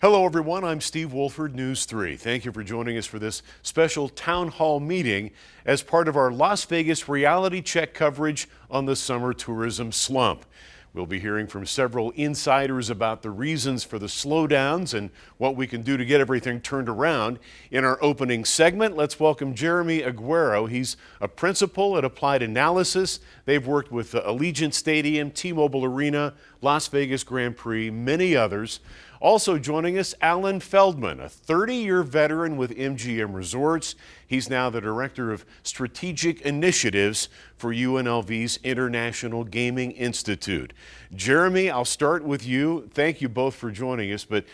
Hello, everyone. I'm Steve Wolford, News 3. Thank you for joining us for this special town hall meeting as part of our Las Vegas reality check coverage on the summer tourism slump. We'll be hearing from several insiders about the reasons for the slowdowns and what we can do to get everything turned around. In our opening segment, let's welcome Jeremy Aguero. He's a principal at Applied Analysis. They've worked with Allegiant Stadium, T-Mobile Arena, Las Vegas Grand Prix, many others. Also joining us, Alan Feldman, a 30-year veteran with MGM Resorts. He's now the Director of Strategic Initiatives for UNLV's International Gaming Institute. Jeremy, I'll start with you. Thank you both for joining us. But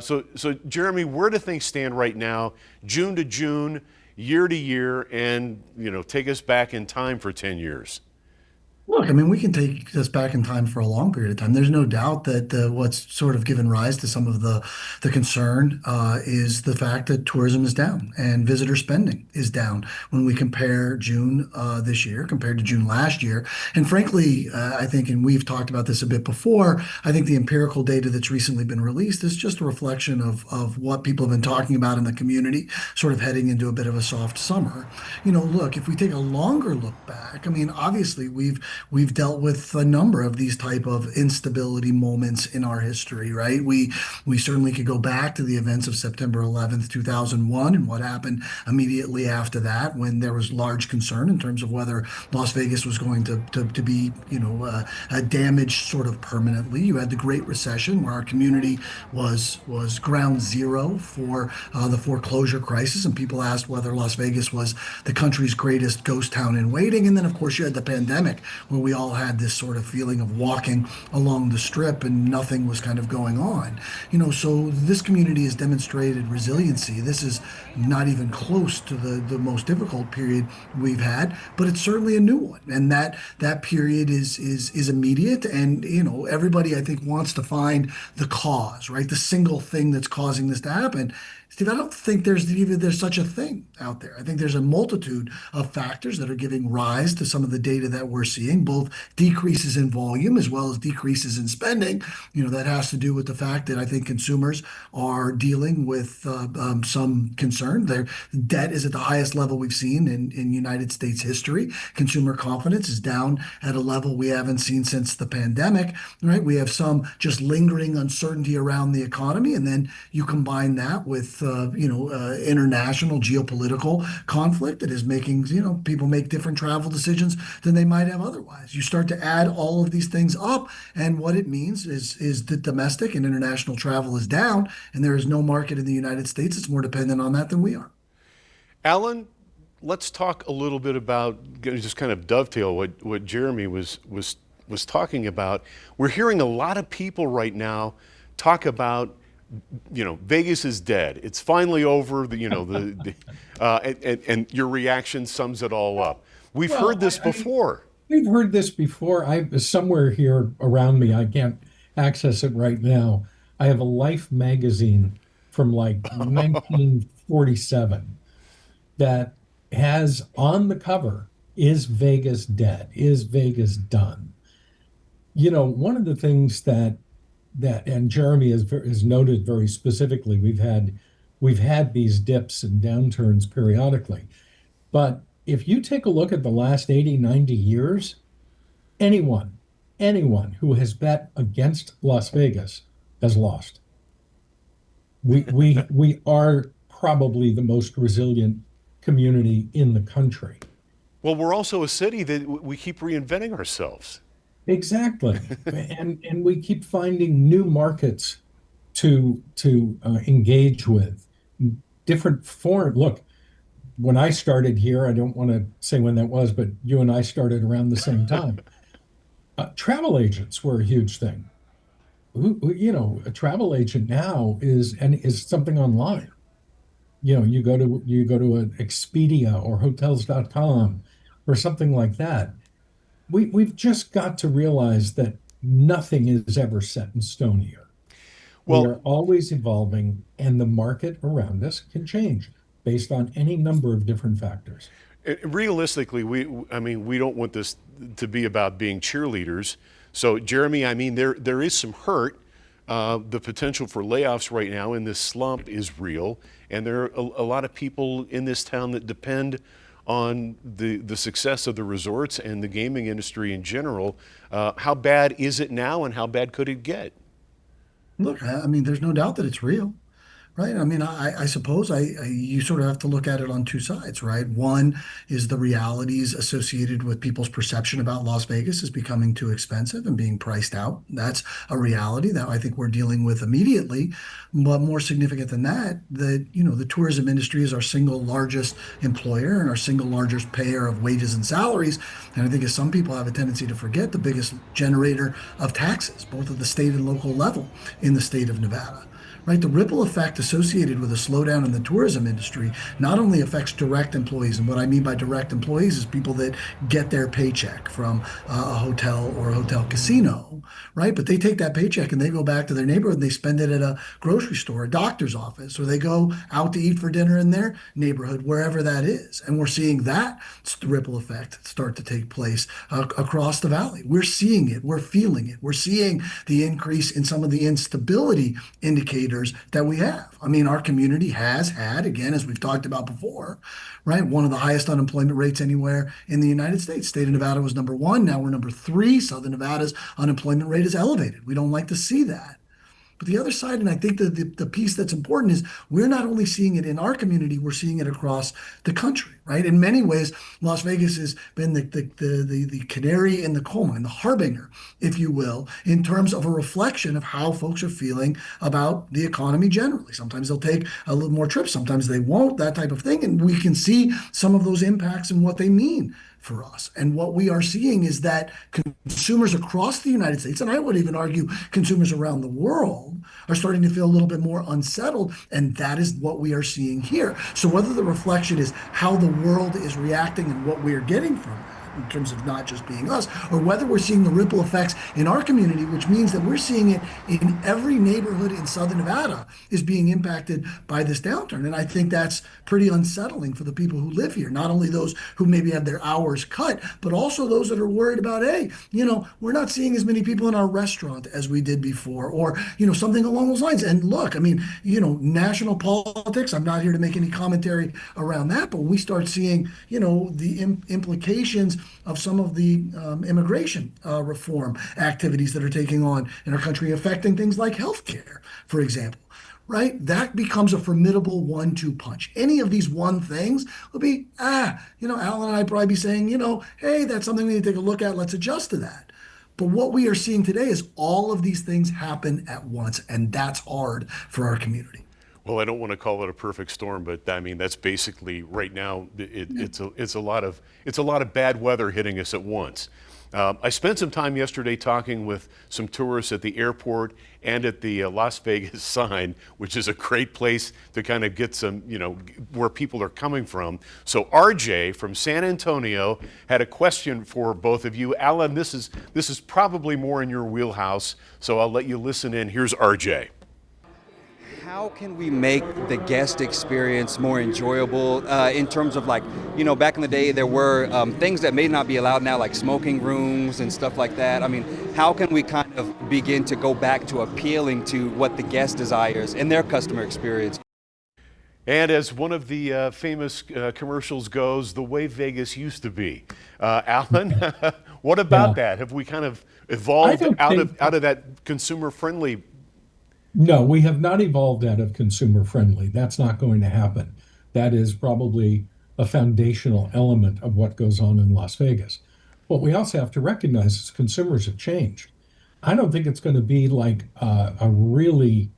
so Jeremy, where do things stand right now, June to June, year to year, and take us back in time for 10 years? Look, I mean, we can take this back in time for a long period of time. There's no doubt that what's sort of given rise to some of the concern is the fact that tourism is down and visitor spending is down when we compare June this year compared to June last year. And frankly, I think, and we've talked about this a bit before, I think the empirical data that's recently been released is just a reflection of what people have been talking about in the community, sort of heading into a bit of a soft summer. Look, if we take a longer look back, I mean, obviously we've dealt with a number of these type of instability moments in our history, right? We certainly could go back to the events of September 11th, 2001, and what happened immediately after that, when there was large concern in terms of whether Las Vegas was going to be, damaged sort of permanently. You had the Great Recession, where our community was ground zero for the foreclosure crisis, and people asked whether Las Vegas was the country's greatest ghost town in waiting. And then, of course, you had the pandemic, where we all had this sort of feeling of walking along the strip and nothing was kind of going on. So this community has demonstrated resiliency. This is not even close to the most difficult period we've had, but it's certainly a new one. And that period is immediate. And everybody, I think, wants to find the cause, right? The single thing that's causing this to happen. Steve, I don't think there's such a thing out there. I think there's a multitude of factors that are giving rise to some of the data that we're seeing, both decreases in volume as well as decreases in spending. That has to do with the fact that I think consumers are dealing with some concern. Their debt is at the highest level we've seen in United States history. Consumer confidence is down at a level we haven't seen since the pandemic, right? We have some just lingering uncertainty around the economy, and then you combine that with international geopolitical conflict that is making people make different travel decisions than they might have otherwise. You start to add all of these things up, and what it means is that domestic and international travel is down, and there is no market in the United States that's more dependent on that than we are. Alan, let's talk a little bit about, just kind of dovetail what Jeremy was talking about. We're hearing a lot of people right now talk about Vegas is dead. It's finally over. And your reaction sums it all up. We've heard this before. We've heard this before. I somewhere here around me. I can't access it right now. I have a Life magazine from like 1947 that has on the cover, "Is Vegas dead? Is Vegas done?" One of the things that and Jeremy has noted very specifically, we've had these dips and downturns periodically. But if you take a look at the last 80, 90 years, anyone who has bet against Las Vegas has lost. We are probably the most resilient community in the country. Well, we're also a city that we keep reinventing ourselves. Exactly. And we keep finding new markets to engage with, different form. Look, when I started here, I don't want to say when that was, but you and I started around the same time. Travel agents were a huge thing. A travel agent now is something online. You go to an Expedia or Hotels.com or something like that. We've just got to realize that nothing is ever set in stone here. We are always evolving, and the market around us can change based on any number of different factors. Realistically, we don't want this to be about being cheerleaders. So, Jeremy, there is some hurt The potential for layoffs right now in this slump is real, and there are a lot of people in this town that depend on the success of the resorts and the gaming industry in general. How bad is it now, and how bad could it get? Look, I mean, there's no doubt that it's real. Right. I mean, I suppose you sort of have to look at it on two sides, right? One is the realities associated with people's perception about Las Vegas as becoming too expensive and being priced out. That's a reality that I think we're dealing with immediately. But more significant than that, the tourism industry is our single largest employer and our single largest payer of wages and salaries. And I think as some people have a tendency to forget, the biggest generator of taxes, both at the state and local level in the state of Nevada. Right, the ripple effect associated with a slowdown in the tourism industry not only affects direct employees, and what I mean by direct employees is people that get their paycheck from a hotel or a hotel casino, right? But they take that paycheck and they go back to their neighborhood and they spend it at a grocery store, a doctor's office, or they go out to eat for dinner in their neighborhood, wherever that is. And we're seeing that ripple effect start to take place across the valley. We're seeing it, we're feeling it, we're seeing the increase in some of the instability indicators that we have. I mean, our community has had, again, as we've talked about before, right, one of the highest unemployment rates anywhere in the United States. State of Nevada was number one. Now we're number three. Southern Nevada's unemployment rate is elevated. We don't like to see that. But the other side, and I think the piece that's important is we're not only seeing it in our community, we're seeing it across the country, right? In many ways, Las Vegas has been the canary in the coal mine, the harbinger, if you will, in terms of a reflection of how folks are feeling about the economy generally. Sometimes they'll take a little more trips, sometimes they won't, that type of thing. And we can see some of those impacts and what they mean for us. And what we are seeing is that consumers across the United States, and I would even argue consumers around the world, are starting to feel a little bit more unsettled. And that is what we are seeing here. So whether the reflection is how the world is reacting and what we are getting from that, in terms of not just being us, or whether we're seeing the ripple effects in our community, which means that we're seeing it in every neighborhood in Southern Nevada is being impacted by this downturn. And I think that's pretty unsettling for the people who live here, not only those who maybe have their hours cut, but also those that are worried about, hey, we're not seeing as many people in our restaurant as we did before, or, something along those lines. And look, I mean, national politics, I'm not here to make any commentary around that, but we start seeing, the implications of some of the immigration reform activities that are taking on in our country, affecting things like healthcare, for example. Right? That becomes a formidable 1-2 punch. Any of these one things will be, Alan and I probably be saying, hey, that's something we need to take a look at. Let's adjust to that. But what we are seeing today is all of these things happen at once, and that's hard for our community. Well, I don't want to call it a perfect storm, but I mean that's basically right now. It's a lot of bad weather hitting us at once. I spent some time yesterday talking with some tourists at the airport and at the Las Vegas sign, which is a great place to kind of get some, where people are coming from. So RJ from San Antonio had a question for both of you. Alan, this is probably more in your wheelhouse, so I'll let you listen in. Here's RJ. How can we make the guest experience more enjoyable in terms of back in the day there were things that may not be allowed now, like smoking rooms and stuff like that. I mean, how can we kind of begin to go back to appealing to what the guest desires and their customer experience? And as one of the famous commercials goes, the way Vegas used to be. Alan, what about that? Have we kind of evolved out of that consumer friendly? No, we have not evolved out of consumer friendly. That's not going to happen. That is probably a foundational element of what goes on in Las Vegas. What we also have to recognize is consumers have changed. I don't think it's going to be like a really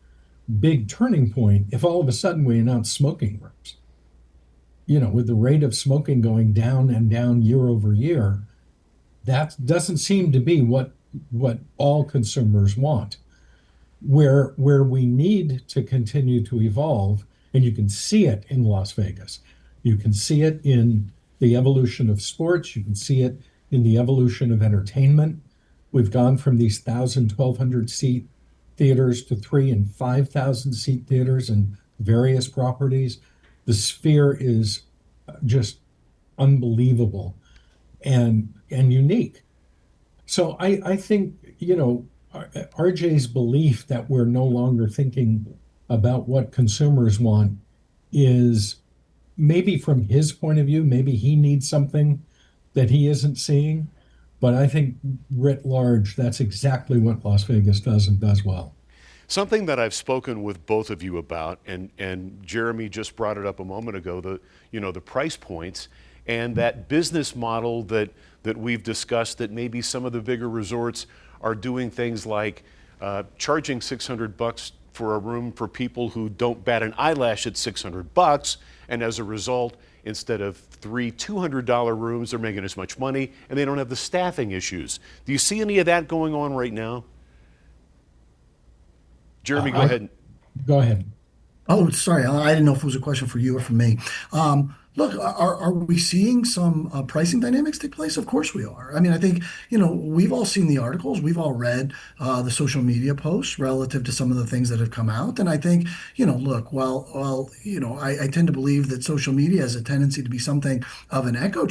big turning point if all of a sudden we announce smoking rooms. With the rate of smoking going down and down year over year, that doesn't seem to be what all consumers want. Where we need to continue to evolve, and you can see it in Las Vegas. You can see it in the evolution of sports. You can see it in the evolution of entertainment. We've gone from these 1,000, 1,200 seat theaters to 3,000 and 5,000 seat theaters in various properties. The sphere is just unbelievable and unique. So I think, RJ's belief that we're no longer thinking about what consumers want is maybe from his point of view, maybe he needs something that he isn't seeing. But I think writ large, that's exactly what Las Vegas does and does well. Something that I've spoken with both of you about, and Jeremy just brought it up a moment ago, the price points and that business model that we've discussed, that maybe some of the bigger resorts are doing things like charging $600 for a room for people who don't bat an eyelash at $600, and as a result, instead of three $200 rooms, they're making as much money, and they don't have the staffing issues. Do you see any of that going on right now? Jeremy, go ahead. Go ahead. Oh, sorry. I didn't know if it was a question for you or for me. Look, are we seeing some pricing dynamics take place? Of course we are. I mean, I think, we've all seen the articles, we've all read the social media posts relative to some of the things that have come out. And I think, look, I tend to believe that social media has a tendency to be something of an echo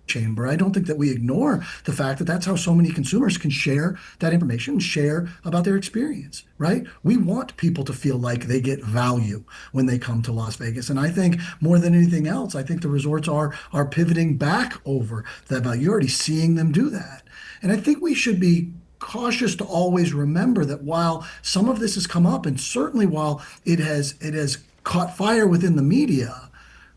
chamber. I don't think that we ignore the fact that that's how so many consumers can share that information, share about their experience, right? We want people to feel like they get value when they come to Las Vegas. And I think more than anything else, I think the resorts are pivoting back over that value. You're already seeing them do that. And I think we should be cautious to always remember that while some of this has come up, and certainly while it has caught fire within the media,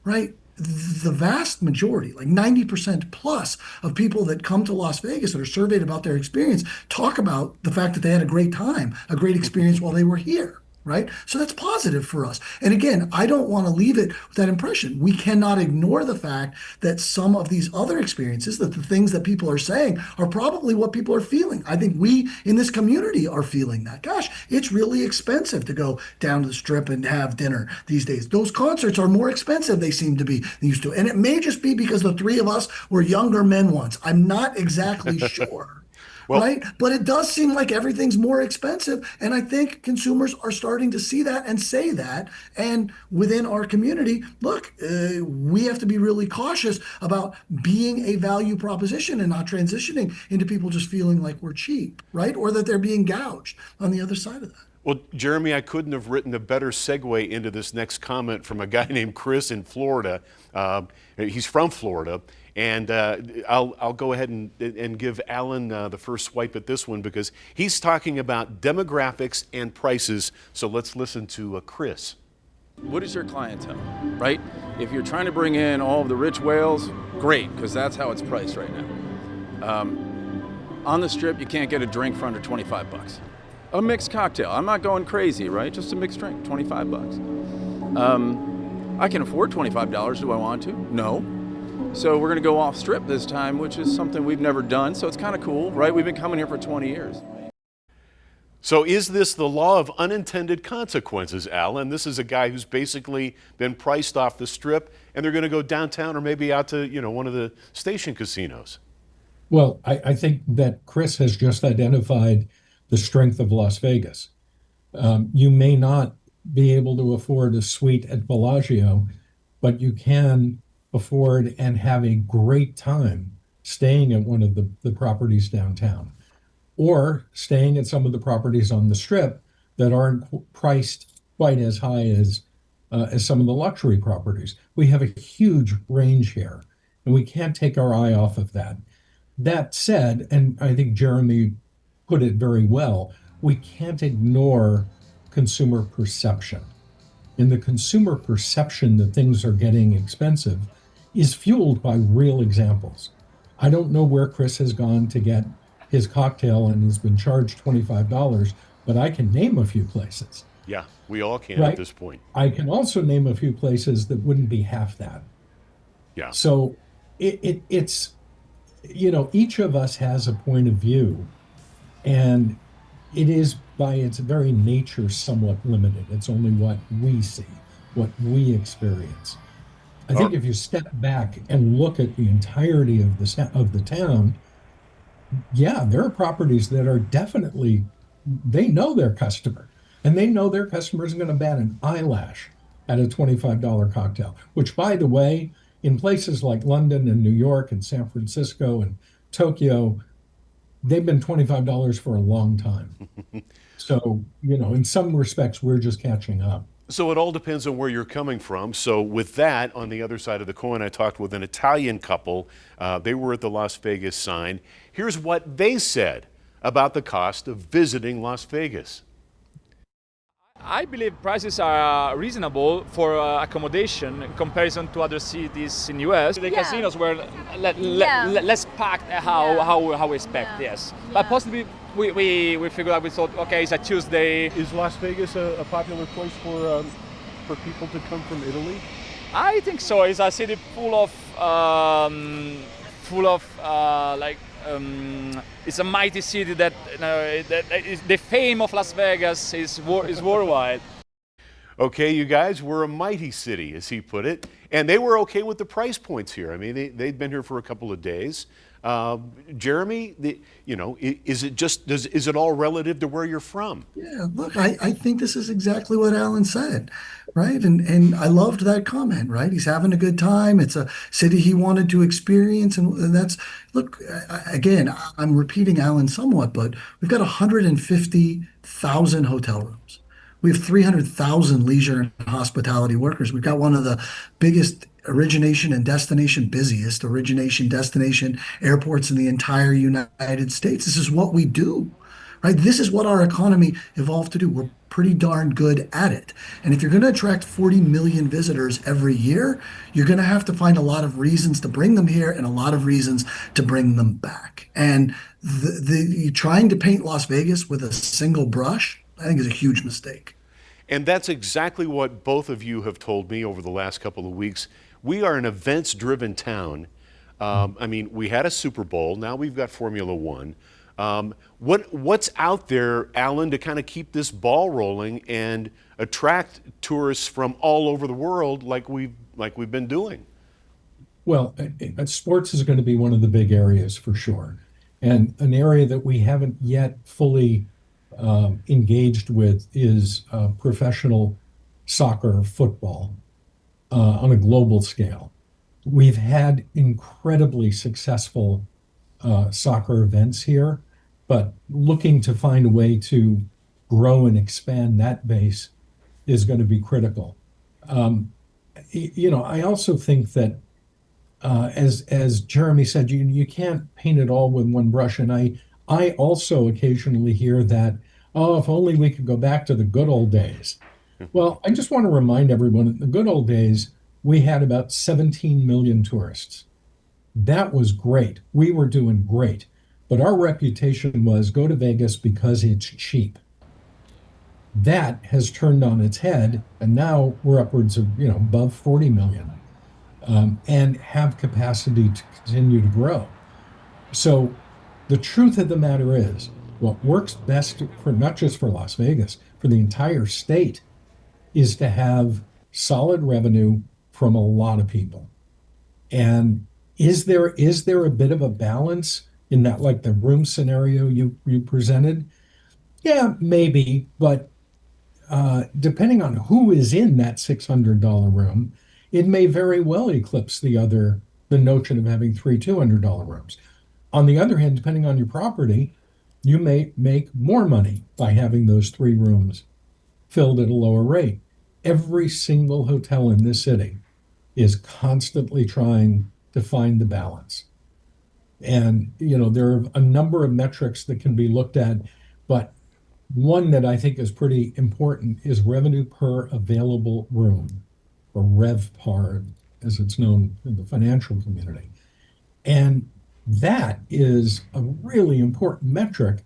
right? The vast majority, like 90% plus of people that come to Las Vegas that are surveyed about their experience, talk about the fact that they had a great time, a great experience while they were here, right? So that's positive for us. And again, I don't want to leave it with that impression. We cannot ignore the fact that some of these other experiences, that the things that people are saying are probably what people are feeling. I think we in this community are feeling that. Gosh, it's really expensive to go down to the Strip and have dinner these days. Those concerts are more expensive, they seem to be, than used to. And it may just be because the three of us were younger men once. I'm not exactly sure. Well, right? But it does seem like everything's more expensive. And I think consumers are starting to see that and say that. And within our community, look, we have to be really cautious about being a value proposition and not transitioning into people just feeling like we're cheap, right? Or that they're being gouged on the other side of that. Well, Jeremy, I couldn't have written a better segue into this next comment from a guy named Chris in Florida. He's from Florida. And I'll go ahead and give Alan the first swipe at this one because he's talking about demographics and prices. So let's listen to Chris. What is your clientele, right? If you're trying to bring in all of the rich whales, great, because that's how it's priced right now. On the Strip, you can't get a drink for under 25 bucks. A mixed cocktail. I'm not going crazy, right? Just a mixed drink, 25 bucks. I can afford $25. Do I want to? No. So we're going to go off Strip this time, which is something we've never done. So it's kind of cool, right? We've been coming here for 20 years. So is this the law of unintended consequences, Alan? This is a guy who's basically been priced off the Strip, and they're going to go downtown or maybe out to, one of the station casinos. Well, I think that Chris has just identified the strength of Las Vegas. You may not be able to afford a suite at Bellagio, but you can afford and have a great time staying at one of the properties downtown or staying at some of the properties on the Strip that aren't priced quite as high as some of the luxury properties. We have a huge range here, and we can't take our eye off of that. That said, and I think Jeremy put it very well, we can't ignore consumer perception. And the consumer perception that things are getting expensive is fueled by real examples. I don't know where Chris has gone to get his cocktail and has been charged $25, but I can name a few places. Yeah, we all can right? At this point. I can also name a few places that wouldn't be half that. Yeah. So it's, each of us has a point of view, and it is by its very nature somewhat limited. It's only what we see, what we experience. I think if you step back and look at the entirety of the town, yeah, there are properties that are definitely, they know their customer, and they know their customer isn't going to bat an eyelash at a $25 cocktail, which, by the way, in places like London and New York and San Francisco and Tokyo, they've been $25 for a long time. So, in some respects, we're just catching up. So it all depends on where you're coming from. So with that, on the other side of the coin, I talked with an Italian couple. They were at the Las Vegas sign. Here's what they said about the cost of visiting Las Vegas. I believe prices are reasonable for accommodation in comparison to other cities in US. The casinos were less packed how we expect, yes. But possibly we figured out, we thought, okay, it's a Tuesday. Is Las Vegas a popular place for people to come from Italy? I think so. It's a city full of it's a mighty city that, the fame of Las Vegas is worldwide. Okay, you guys, we're a mighty city, as he put it, and they were okay with the price points here. I mean, they'd been here for a couple of days. Jeremy, is it all relative to where you're from? Yeah, look, I think this is exactly what Alan said, right? And I loved that comment, right? He's having a good time. It's a city he wanted to experience. And that's, look, again, I'm repeating Alan somewhat, but we've got 150,000 hotel rooms. We have 300,000 leisure and hospitality workers. We've got one of the biggest busiest origination destination airports in the entire United States. This is what we do, right? This is what our economy evolved to do. We're pretty darn good at it. And if you're going to attract 40 million visitors every year, you're going to have to find a lot of reasons to bring them here and a lot of reasons to bring them back. And trying to paint Las Vegas with a single brush, I think, is a huge mistake. And that's exactly what both of you have told me over the last couple of weeks. We are an events-driven town. I mean, we had a Super Bowl. Now we've got Formula One. What's out there, Alan, to kind of keep this ball rolling and attract tourists from all over the world like we've been doing? Well, sports is going to be one of the big areas for sure, and an area that we haven't yet fully engaged with is professional soccer, football on a global scale. We've had incredibly successful soccer events here, but looking to find a way to grow and expand that base is going to be critical. I also think that as Jeremy said, you can't paint it all with one brush, and I also occasionally hear that, oh, if only we could go back to the good old days. Well, I just want to remind everyone, in the good old days, we had about 17 million tourists. That was great. We were doing great. But our reputation was go to Vegas because it's cheap. That has turned on its head, and now we're upwards of, above 40 million, and have capacity to continue to grow. So the truth of the matter is, what works best for not just for Las Vegas, for the entire state, is to have solid revenue from a lot of people. And is there a bit of a balance in that, like the room scenario you presented? Yeah, maybe, but depending on who is in that $600 room, it may very well eclipse the notion of having three $200 rooms. On the other hand, depending on your property, you may make more money by having those three rooms filled at a lower rate. Every single hotel in this city is constantly trying to find the balance. And, there are a number of metrics that can be looked at, but one that I think is pretty important is revenue per available room, or RevPAR, as it's known in the financial community. And that is a really important metric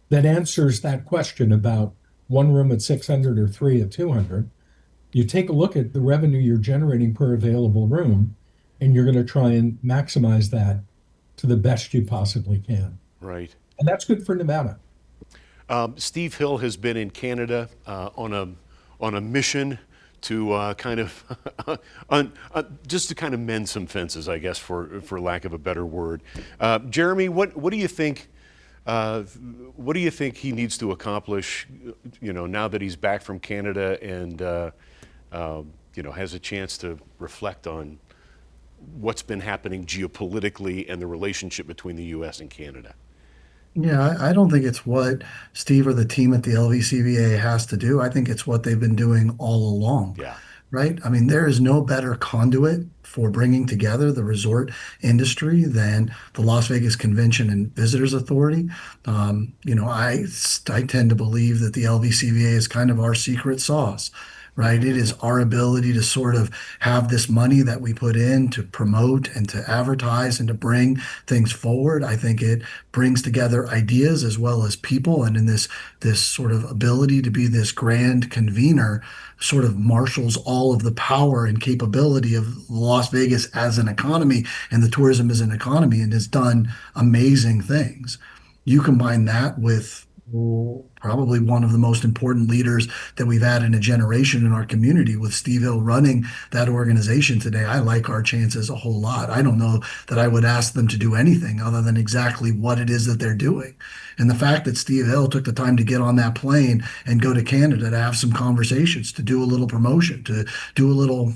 that answers that question about one room at 600 or three at 200. You take a look at the revenue you're generating per available room, and you're going to try and maximize that to the best you possibly can. Right. And that's good for Nevada. Steve Hill has been in Canada on a mission to kind of just to kind of mend some fences, I guess, for lack of a better word. Jeremy, what do you think? What do you think he needs to accomplish? Now that he's back from Canada and has a chance to reflect on what's been happening geopolitically and the relationship between the U.S. and Canada. Yeah, I don't think it's what Steve or the team at the LVCVA has to do. I think it's what they've been doing all along, Yeah. right? I mean, there is no better conduit for bringing together the resort industry than the Las Vegas Convention and Visitors Authority. I tend to believe that the LVCVA is kind of our secret sauce. Right. It is our ability to sort of have this money that we put in to promote and to advertise and to bring things forward. I think it brings together ideas as well as people. And in this sort of ability to be this grand convener, sort of marshals all of the power and capability of Las Vegas as an economy and the tourism as an economy and has done amazing things. You combine that with probably one of the most important leaders that we've had in a generation in our community with Steve Hill running that organization today. I like our chances a whole lot. I don't know that I would ask them to do anything other than exactly what it is that they're doing. And the fact that Steve Hill took the time to get on that plane and go to Canada to have some conversations, to do a little promotion, to do a little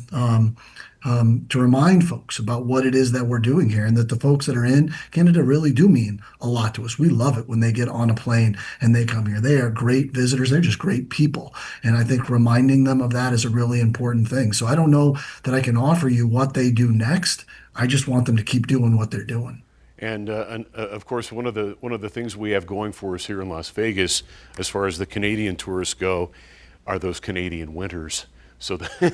to remind folks about what it is that we're doing here and that the folks that are in Canada really do mean a lot to us. We love it when they get on a plane and they come here. They are great visitors. They're just great people. And I think reminding them of that is a really important thing. So I don't know that I can offer you what they do next. I just want them to keep doing what they're doing. And of course, one of the things we have going for us here in Las Vegas, as far as the Canadian tourists go, are those Canadian winters. So they'll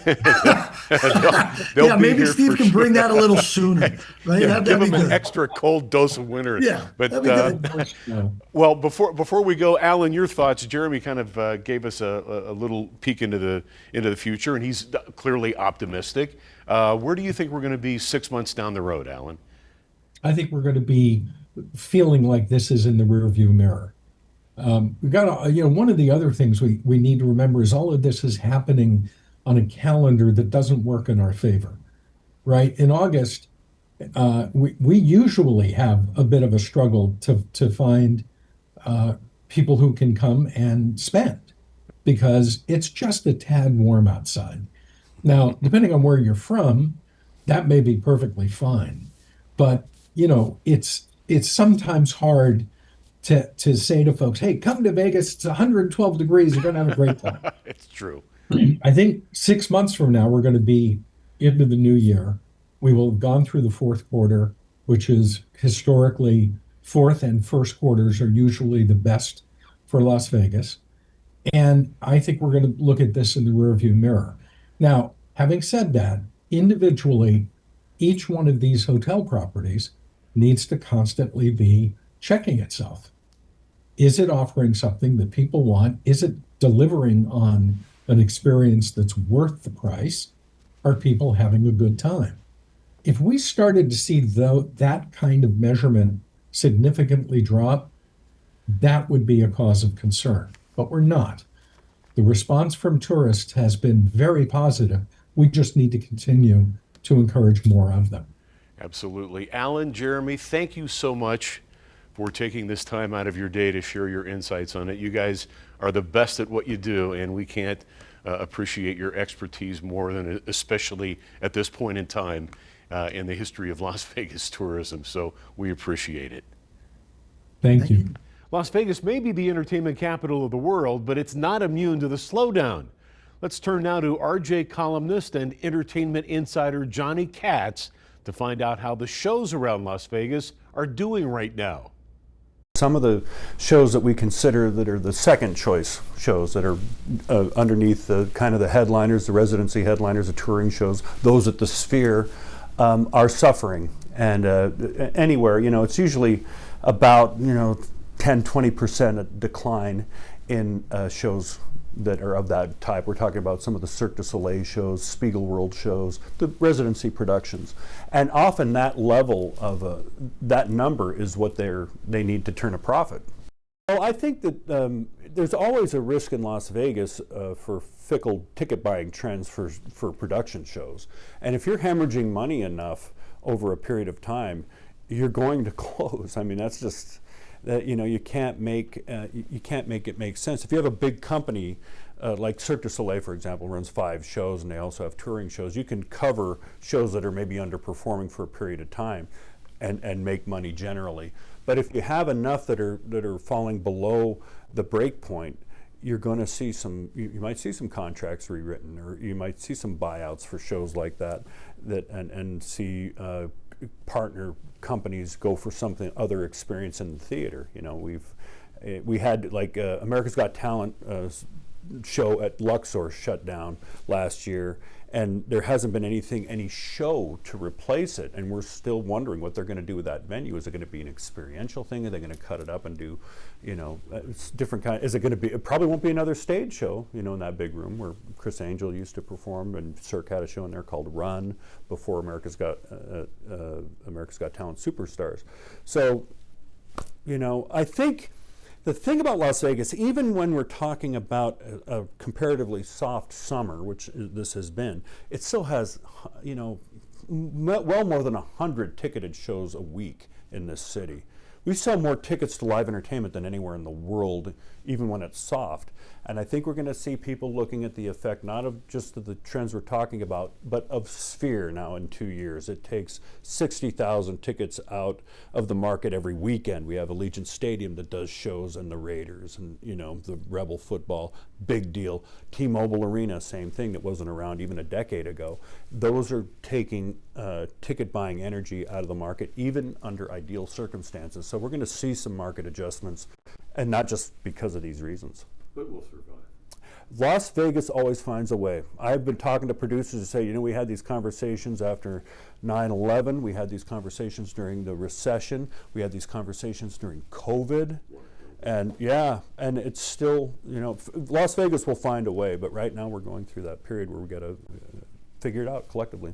Yeah, be maybe here Steve for can bring sure. that a little sooner, right? Yeah, That'd give be them an good. extra cold dose of winter. Yeah, But that'd be good. No. well, before we go, Alan, your thoughts. Jeremy kind of gave us a little peek into the future, and he's clearly optimistic. Where do you think we're going to be 6 months down the road, Alan? I think we're going to be feeling like this is in the rearview mirror. We've got to, one of the other things we need to remember is all of this is happening on a calendar that doesn't work in our favor, right? In August, we usually have a bit of a struggle to find people who can come and spend because it's just a tad warm outside. Now, depending on where you're from, that may be perfectly fine, but it's sometimes hard to say to folks, "Hey, come to Vegas. It's 112 degrees. You're going to have a great time." It's true. I think 6 months from now, we're going to be into the new year. We will have gone through the fourth quarter, which is historically fourth and first quarters are usually the best for Las Vegas. And I think we're going to look at this in the rearview mirror. Now, having said that, individually, each one of these hotel properties needs to constantly be checking itself. Is it offering something that people want? Is it delivering on an experience that's worth the price? Are people having a good time? If we started to see that kind of measurement significantly drop, that would be a cause of concern, but we're not. The response from tourists has been very positive. We just need to continue to encourage more of them. Absolutely. Alan, Jeremy, thank you so much for taking this time out of your day to share your insights on it. You guys are the best at what you do, and we can't appreciate your expertise more than especially at this point in time in the history of Las Vegas tourism. So we appreciate it. Thank you. Las Vegas may be the entertainment capital of the world, but it's not immune to the slowdown. Let's turn now to RJ columnist and entertainment insider Johnny Katz to find out how the shows around Las Vegas are doing right now. Some of the shows that we consider that are the second choice shows that are underneath the kind of the headliners, the residency headliners, the touring shows, those at the Sphere are suffering. And anywhere, it's usually about, 10-20% decline in shows that are of that type. We're talking about some of the Cirque du Soleil shows, Spiegelworld shows, the residency productions. And often that level of that number is what they need to turn a profit. Well, I think that there's always a risk in Las Vegas for fickle ticket buying trends for production shows. And if you're hemorrhaging money enough over a period of time, you're going to close. I mean, that's just that you can't make it make sense. If you have a big company like Cirque du Soleil, for example, runs 5 shows, and they also have touring shows, you can cover shows that are maybe underperforming for a period of time and make money generally. But if you have enough that are falling below the break point, you're going to see you might see some contracts rewritten, or you might see some buyouts for shows like that, and see partner companies go for something other experience in the theater. You know, we had like America's Got Talent show at Luxor shut down last year, and there hasn't been any show to replace it, and we're still wondering what they're going to do with that venue. Is it going to be an experiential thing? Are they going to cut it up and do, you know, it's different kind? Is it going to be? It probably won't be another stage show, you know, in that big room where Chris Angel used to perform, and Cirque had a show in there called Run before America's Got Talent Superstars. So, you know, I think the thing about Las Vegas, even when we're talking about a comparatively soft summer, which this has been, it still has, you know, well more than 100 ticketed shows a week in this city. We sell more tickets to live entertainment than anywhere in the world, even when it's soft. And I think we're going to see people looking at the effect, not of just of the trends we're talking about, but of Sphere now in 2 years. It takes 60,000 tickets out of the market every weekend. We have Allegiant Stadium that does shows, and the Raiders, and, you know, the Rebel football, big deal. T-Mobile Arena, same thing, that wasn't around even a decade ago. Those are taking ticket buying energy out of the market, even under ideal circumstances. So we're going to see some market adjustments, and not just because of these reasons. But we'll survive. Las Vegas always finds a way. I've been talking to producers who say, you know, we had these conversations after 9/11. We had these conversations during the recession. We had these conversations during COVID. And yeah, and it's still, you know, Las Vegas will find a way. But right now we're going through that period where we got to figure it out collectively.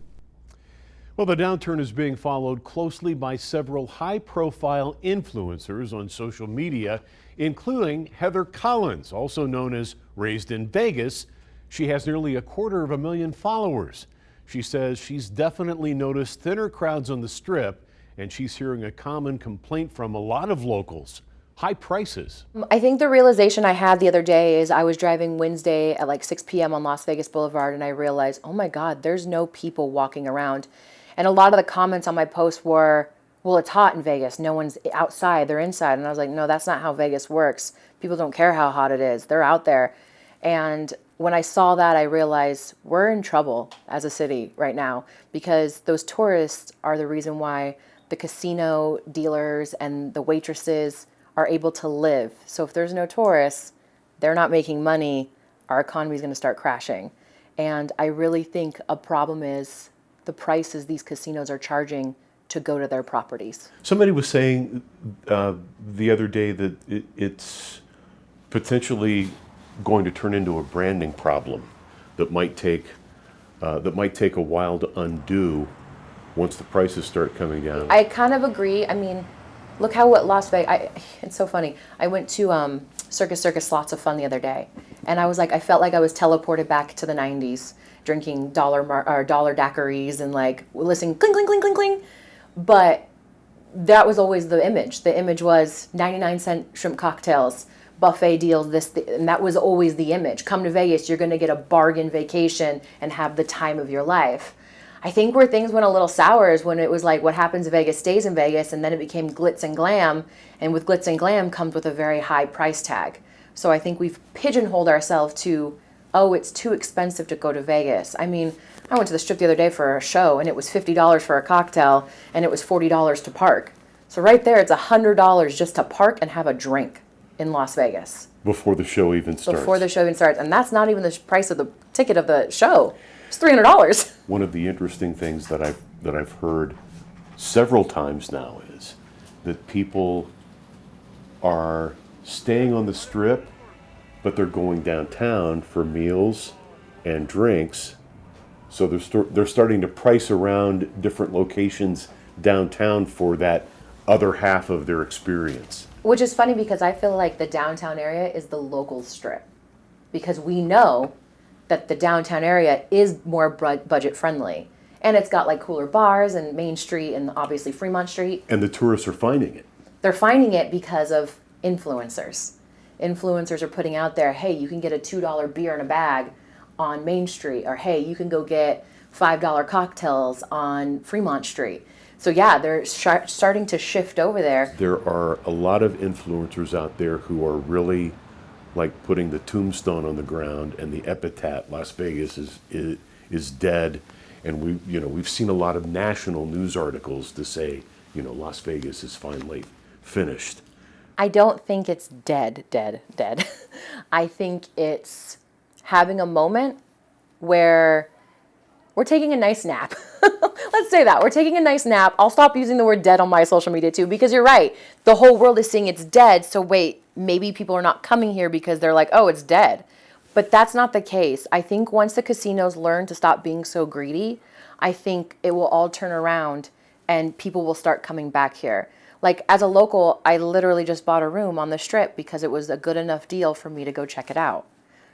Well, the downturn is being followed closely by several high-profile influencers on social media, including Heather Collins, also known as Raised in Vegas. She has nearly 250,000 followers. She says she's definitely noticed thinner crowds on the Strip, and she's hearing a common complaint from a lot of locals: high prices. I think the realization I had the other day is I was driving Wednesday at like 6 p.m. on Las Vegas Boulevard, and I realized, oh my God, there's no people walking around. And a lot of the comments on my post were, well, it's hot in Vegas. No one's outside, they're inside. And I was like, no, that's not how Vegas works. People don't care how hot it is. They're out there. And when I saw that, I realized we're in trouble as a city right now, because those tourists are the reason why the casino dealers and the waitresses are able to live. So if there's no tourists, they're not making money, our economy is going to start crashing. And I really think a problem is the prices these casinos are charging to go to their properties. Somebody was saying the other day that it's potentially going to turn into a branding problem that might take a while to undo once the prices start coming down. I kind of agree. I mean, look how what Las Vegas. It's so funny. I went to Circus Lots of Fun the other day, and I was like, I felt like I was teleported back to the '90s, drinking dollar daiquiris and like listening cling cling cling cling cling. But that was always the image. The image was 99-cent shrimp cocktails, buffet deals, and that was always the image. Come to Vegas, you're going to get a bargain vacation and have the time of your life. I think where things went a little sour is when it was like, what happens in Vegas stays in Vegas, and then it became glitz and glam, and with glitz and glam comes with a very high price tag. So I think we've pigeonholed ourselves to, oh, it's too expensive to go to Vegas. I mean, I went to the Strip the other day for a show, and it was $50 for a cocktail, and it was $40 to park. So right there, it's $100 just to park and have a drink in Las Vegas. Before the show even starts. Before the show even starts. And that's not even the price of the ticket of the show. It's $300. One of the interesting things that I've heard several times now is that people are staying on the Strip, but they're going downtown for meals and drinks. So they're starting to price around different locations downtown for that other half of their experience. Which is funny because I feel like the downtown area is the local Strip. Because we know that the downtown area is more budget friendly. And it's got like cooler bars and Main Street and obviously Fremont Street. And the tourists are finding it. They're finding it because of influencers. Influencers are putting out there, hey, you can get a $2 beer in a bag on Main Street, or hey, you can go get $5 cocktails on Fremont Street. So yeah, they're starting to shift over there. There are a lot of influencers out there who are really like putting the tombstone on the ground and the epitaph, Las Vegas is dead. And we've seen a lot of national news articles to say, Las Vegas is finally finished. I don't think it's dead. I think it's having a moment where we're taking a nice nap. Let's say that. We're taking a nice nap. I'll stop using the word dead on my social media too, because you're right. The whole world is saying it's dead. So wait, maybe people are not coming here because they're like, oh, it's dead. But that's not the case. I think once the casinos learn to stop being so greedy, I think it will all turn around and people will start coming back here. Like as a local, I literally just bought a room on the Strip because it was a good enough deal for me to go check it out.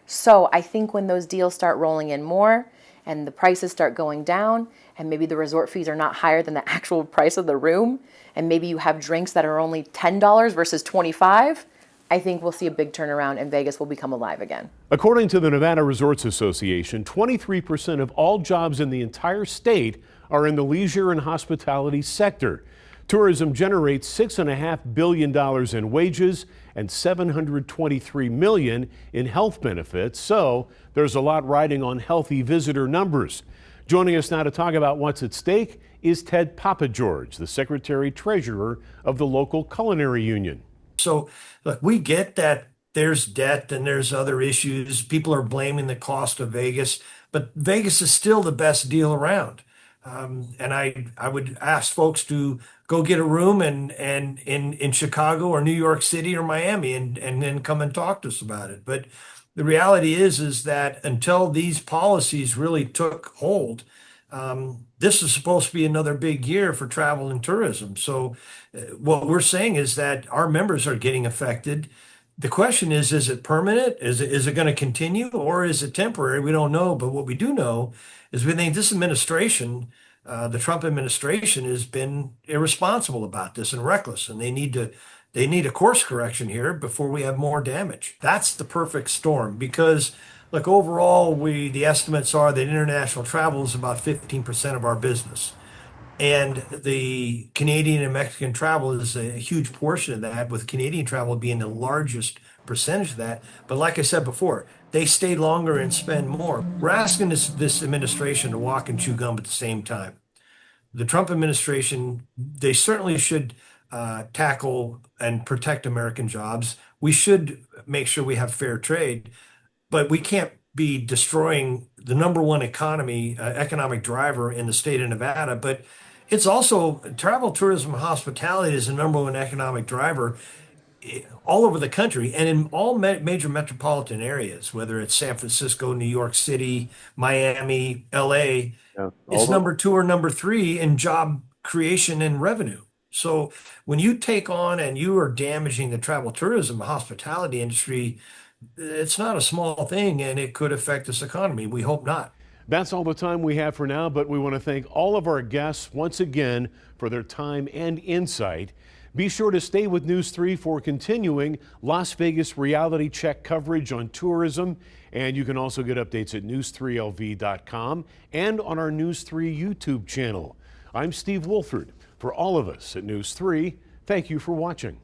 So I think when those deals start rolling in more and the prices start going down and maybe the resort fees are not higher than the actual price of the room and maybe you have drinks that are only $10 versus $25, I think we'll see a big turnaround and Vegas will become alive again. According to the Nevada Resorts Association, 23% of all jobs in the entire state are in the leisure and hospitality sector. Tourism generates $6.5 billion in wages and $723 million in health benefits. So there's a lot riding on healthy visitor numbers. Joining us now to talk about what's at stake is Ted Papageorge, the Secretary-Treasurer of the local culinary union. So, look, we get that there's debt and there's other issues. People are blaming the cost of Vegas, but Vegas is still the best deal around. And I would ask folks to go get a room in Chicago or New York City or Miami and then come and talk to us about it. But the reality is that until these policies really took hold, this is supposed to be another big year for travel and tourism. So what we're saying is that our members are getting affected. The question is it permanent? Is it going to continue or is it temporary? We don't know. But what we do know is we think this administration, the Trump administration, has been irresponsible about this and reckless, and they need a course correction here before we have more damage. That's the perfect storm because, look, overall, the estimates are that international travel is about 15% of our business. And the Canadian and Mexican travel is a huge portion of that, with Canadian travel being the largest percentage of that. But like I said before, they stay longer and spend more. We're asking this administration to walk and chew gum at the same time. The Trump administration, they certainly should tackle and protect American jobs. We should make sure we have fair trade, but we can't be destroying the number one economic driver in the state of Nevada. But it's also travel, tourism, and hospitality is the number one economic driver all over the country and in all major metropolitan areas, whether it's San Francisco, New York City, Miami, LA. It's number 2 or number 3 in job creation and revenue. So when you take on and you are damaging the travel, tourism, hospitality industry, it's not a small thing and it could affect this economy. We hope not. That's all the time we have for now, but we want to thank all of our guests once again for their time and insight. Be sure to stay with News 3 for continuing Las Vegas reality check coverage on tourism. And you can also get updates at news3lv.com and on our News 3 YouTube channel. I'm Steve Wolford. For all of us at News 3, thank you for watching.